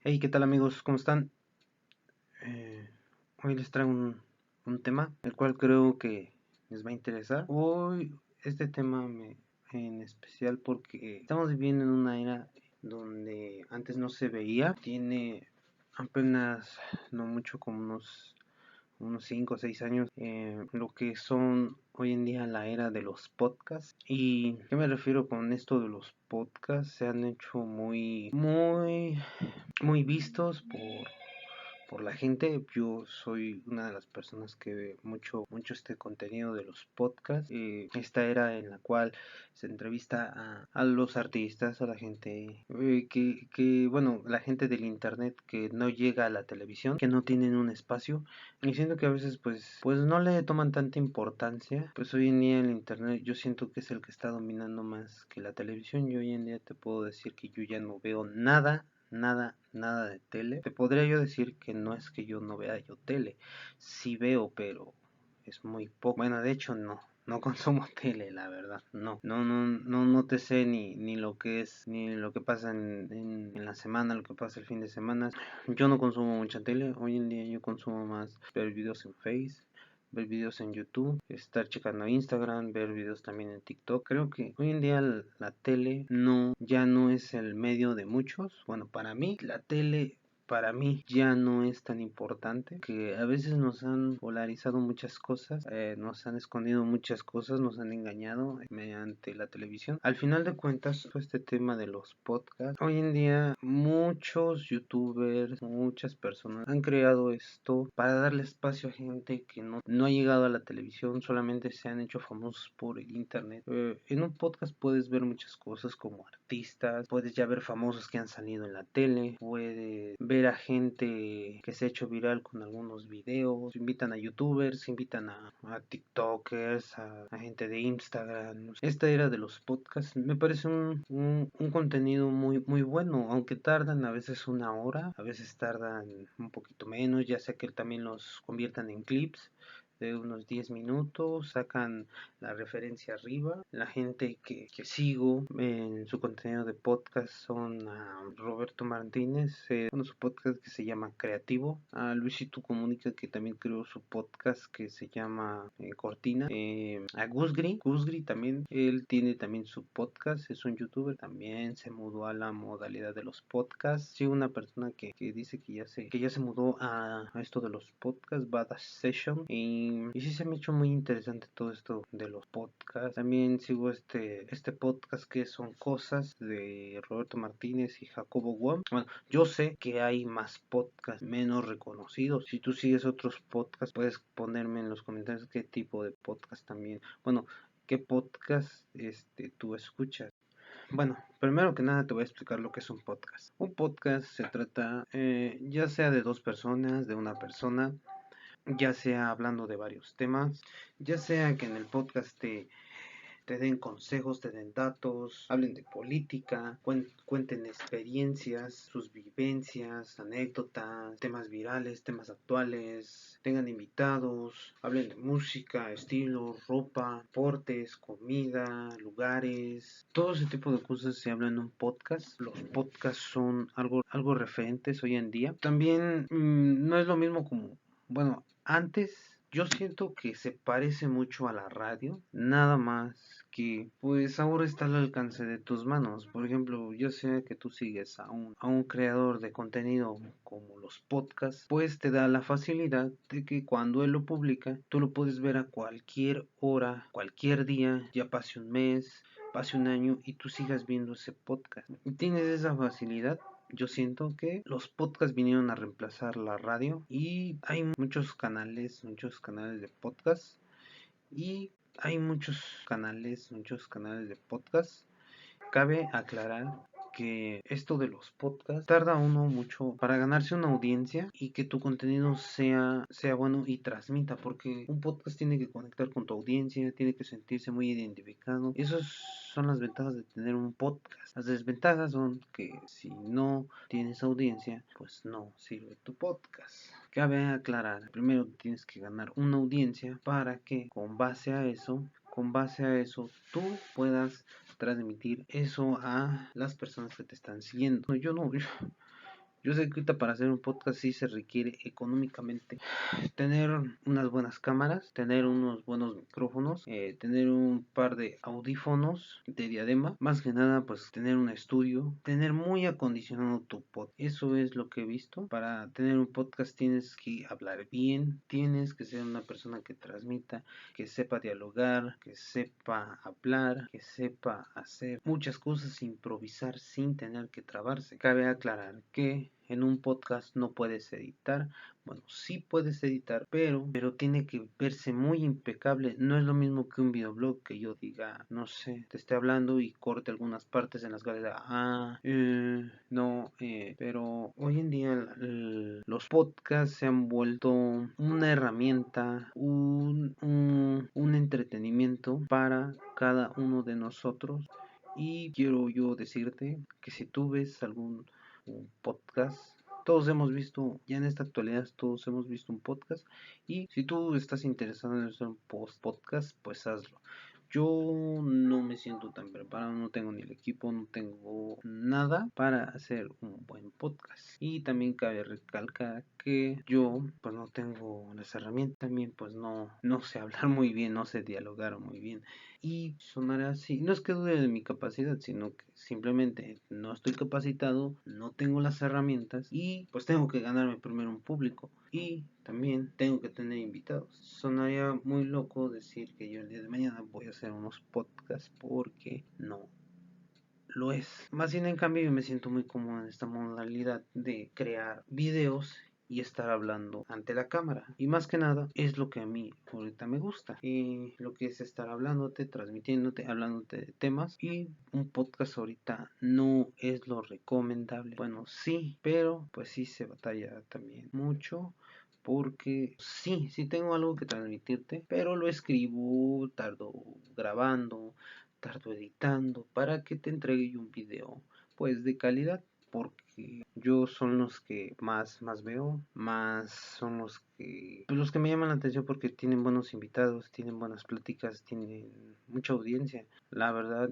Hey, ¿qué tal amigos? ¿Cómo están? Eh, Hoy les traigo un tema, el cual creo que les va a interesar. Hoy este tema en especial porque estamos viviendo en una era donde antes no se veía. Tiene apenas no mucho, como unos 5 o 6 años, lo que son hoy en día la era de los podcasts. ¿Y qué me refiero con esto de los podcasts? Se han hecho muy vistos por la gente. Yo soy una de las personas que ve mucho este contenido de los podcasts. Esta era en la cual se entrevista a los artistas, a la gente bueno, la gente del internet que no llega a la televisión, que no tienen un espacio. Y siento que a veces pues no le toman tanta importancia. Pues hoy en día el internet yo siento que es el que está dominando más que la televisión. Yo hoy en día te puedo decir que yo ya no veo nada de tele. Te podría yo decir que no es que yo no vea yo tele, sí veo, pero es muy poco. Bueno, de hecho no consumo tele, la verdad, no te sé ni lo que es, ni lo que pasa en la semana, lo que pasa el fin de semana. Yo no consumo mucha tele, hoy en día yo consumo más ver videos en Face, ver videos en YouTube, estar checando Instagram, ver videos también en TikTok. Creo que hoy en día la tele ya no es el medio de muchos. Bueno, para mí la tele para mí ya no es tan importante, que a veces nos han polarizado muchas cosas, nos han escondido muchas cosas, nos han engañado mediante la televisión. Al final de cuentas, este tema de los podcasts, hoy en día muchos youtubers, muchas personas han creado esto para darle espacio a gente que no ha llegado a la televisión, solamente se han hecho famosos por el internet. En un podcast puedes ver muchas cosas como artistas, puedes ya ver famosos que han salido en la tele, puedes ver a gente que se ha hecho viral con algunos videos, invitan a youtubers, invitan a tiktokers, a gente de Instagram. Esta era de los podcasts me parece un contenido muy bueno, aunque tardan a veces una hora, a veces tardan un poquito menos, ya sea que también los conviertan en clips de unos 10 minutos, sacan la referencia arriba. La gente que sigo en su contenido de podcast son a Roberto Martínez, su podcast que se llama Creativo, a Luisito Comunica, que también creó su podcast que se llama Cortina, a Gusgri también, él tiene también su podcast, es un youtuber, también se mudó a la modalidad de los podcasts. Sí, una persona que dice que ya se mudó a esto de los podcasts, Badass Session, y sí se me ha hecho muy interesante todo esto de los podcasts. También sigo este podcast que son cosas de Roberto Martínez y Jacobo Wong. Bueno, yo sé que hay más podcasts menos reconocidos. Si tú sigues otros podcasts, puedes ponerme en los comentarios qué tipo de podcast también. Bueno, qué podcast tú escuchas. Bueno, primero que nada te voy a explicar lo que es un podcast. Un podcast se trata ya sea de dos personas, de una persona, ya sea hablando de varios temas, ya sea que en el podcast te den consejos, te den datos, hablen de política, cuenten experiencias, sus vivencias, anécdotas, temas virales, temas actuales, tengan invitados, hablen de música, estilos, ropa, deportes, comida, lugares, todo ese tipo de cosas se habla en un podcast. Los podcasts son algo referentes hoy en día. También no es lo mismo como, bueno, antes yo siento que se parece mucho a la radio, nada más que pues ahora está al alcance de tus manos. Por ejemplo, yo sé que tú sigues a un creador de contenido como los podcasts, pues te da la facilidad de que cuando él lo publica, tú lo puedes ver a cualquier hora, cualquier día, ya pase un mes, pase un año y tú sigas viendo ese podcast. Y tienes esa facilidad. Yo siento que los podcasts vinieron a reemplazar la radio y hay muchos canales de podcast y hay muchos canales de podcast. Cabe aclarar que esto de los podcasts tarda uno mucho para ganarse una audiencia y que tu contenido sea bueno y transmita, porque un podcast tiene que conectar con tu audiencia, tiene que sentirse muy identificado. Esas son las ventajas de tener un podcast. Las desventajas son que si no tienes audiencia, pues no sirve tu podcast. Cabe aclarar, primero tienes que ganar una audiencia para que con base a eso tú puedas transmitir eso a las personas que te están siguiendo. Yo sé que ahorita para hacer un podcast sí se requiere económicamente tener unas buenas cámaras, tener unos buenos micrófonos, tener un par de audífonos de diadema, más que nada pues tener un estudio, tener muy acondicionado tu podcast. Eso es lo que he visto. Para tener un podcast tienes que hablar bien, tienes que ser una persona que transmita, que sepa dialogar, que sepa hablar, que sepa hacer muchas cosas, improvisar sin tener que trabarse. Cabe aclarar que en un podcast no puedes editar. Bueno, sí puedes editar, pero tiene que verse muy impecable. No es lo mismo que un videoblog que yo diga, no sé, te esté hablando y corte algunas partes en las cuales no, pero hoy en día los podcasts se han vuelto una herramienta, un entretenimiento para cada uno de nosotros. Y quiero yo decirte que si tú ves algún un podcast, todos hemos visto, ya en esta actualidad todos hemos visto un podcast, y si tú estás interesado en hacer un podcast, pues hazlo. Yo no me siento tan preparado, no tengo ni el equipo, no tengo nada para hacer un buen podcast. Y también cabe recalcar que yo pues no tengo las herramientas, también pues no sé hablar muy bien, no sé dialogar muy bien. Y sonará así, no es que dude de mi capacidad, sino que simplemente no estoy capacitado, no tengo las herramientas y pues tengo que ganarme primero un público. Y también tengo que tener invitados. Sonaría muy loco decir que yo el día de mañana voy a hacer unos podcasts porque no lo es. Más bien en cambio yo me siento muy cómodo en esta modalidad de crear videos y estar hablando ante la cámara. Y más que nada es lo que a mí ahorita me gusta. Y lo que es estar hablándote, transmitiéndote, hablándote de temas. Y un podcast ahorita no es lo recomendable. Bueno, sí, pero pues sí se batalla también mucho. Porque sí tengo algo que transmitirte, pero lo escribo, tardo grabando, tardo editando para que te entregue yo un video pues de calidad, porque yo son los que más veo, más son los que pues, los que me llaman la atención porque tienen buenos invitados, tienen buenas pláticas, tienen mucha audiencia. La verdad,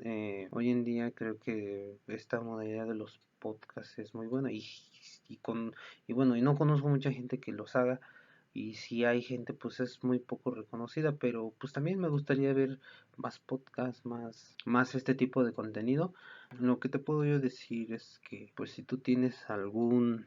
hoy en día creo que esta modalidad de los podcasts es muy buena, y bueno, y no conozco mucha gente que los haga, y si hay gente pues es muy poco reconocida, pero pues también me gustaría ver más podcasts, más este tipo de contenido. Lo que te puedo yo decir es que pues si tú tienes algún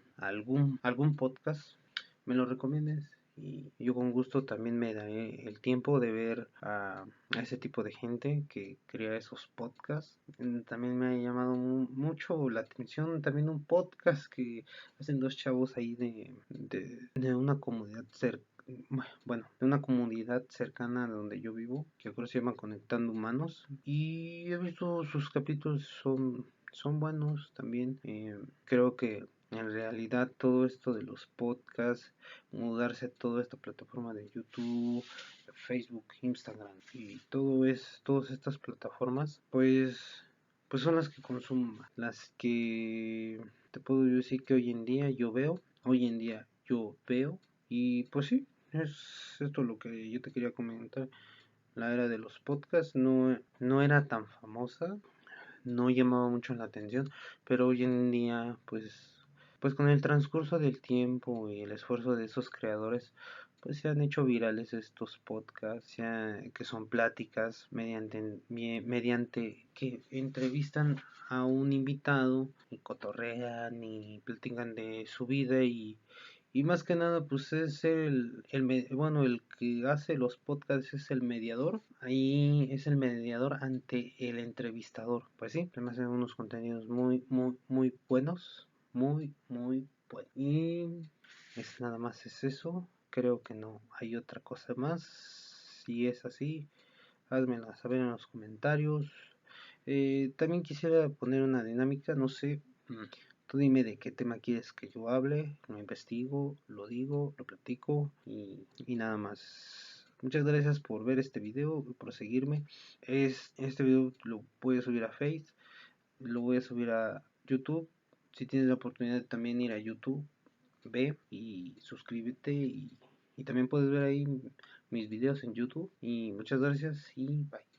podcast, me lo recomiendes, y yo con gusto también me daré el tiempo de ver a ese tipo de gente que crea esos podcasts. También me ha llamado mucho la atención también un podcast que hacen dos chavos ahí de una comunidad bueno, de una comunidad cercana a donde yo vivo, que creo que se llama Conectando Humanos, y he visto sus capítulos, son buenos también. Creo que en realidad todo esto de los podcasts, mudarse a toda esta plataforma de YouTube, Facebook, Instagram y todas estas plataformas, pues son las que consumo, las que te puedo decir que hoy en día yo veo, y pues sí, es esto lo que yo te quería comentar. La era de los podcasts no era tan famosa, no llamaba mucho la atención, pero hoy en día, pues con el transcurso del tiempo y el esfuerzo de esos creadores, pues se han hecho virales estos podcasts, que son pláticas mediante que entrevistan a un invitado y cotorrean y platican de su vida, y más que nada, pues es bueno, el que hace los podcasts es el mediador. Ahí es el mediador ante el entrevistador. Pues sí, me hacen unos contenidos muy buenos. Muy buenos. Y nada más es eso. Creo que no hay otra cosa más. Si es así, házmela saber en los comentarios. También quisiera poner una dinámica, no sé. Tú dime de qué tema quieres que yo hable, lo investigo, lo digo, lo platico, y nada más. Muchas gracias por ver este video, por seguirme. Este video lo voy a subir a Face, lo voy a subir a YouTube. Si tienes la oportunidad de también ir a YouTube, ve y suscríbete, y también puedes ver ahí mis videos en YouTube. Y muchas gracias y bye.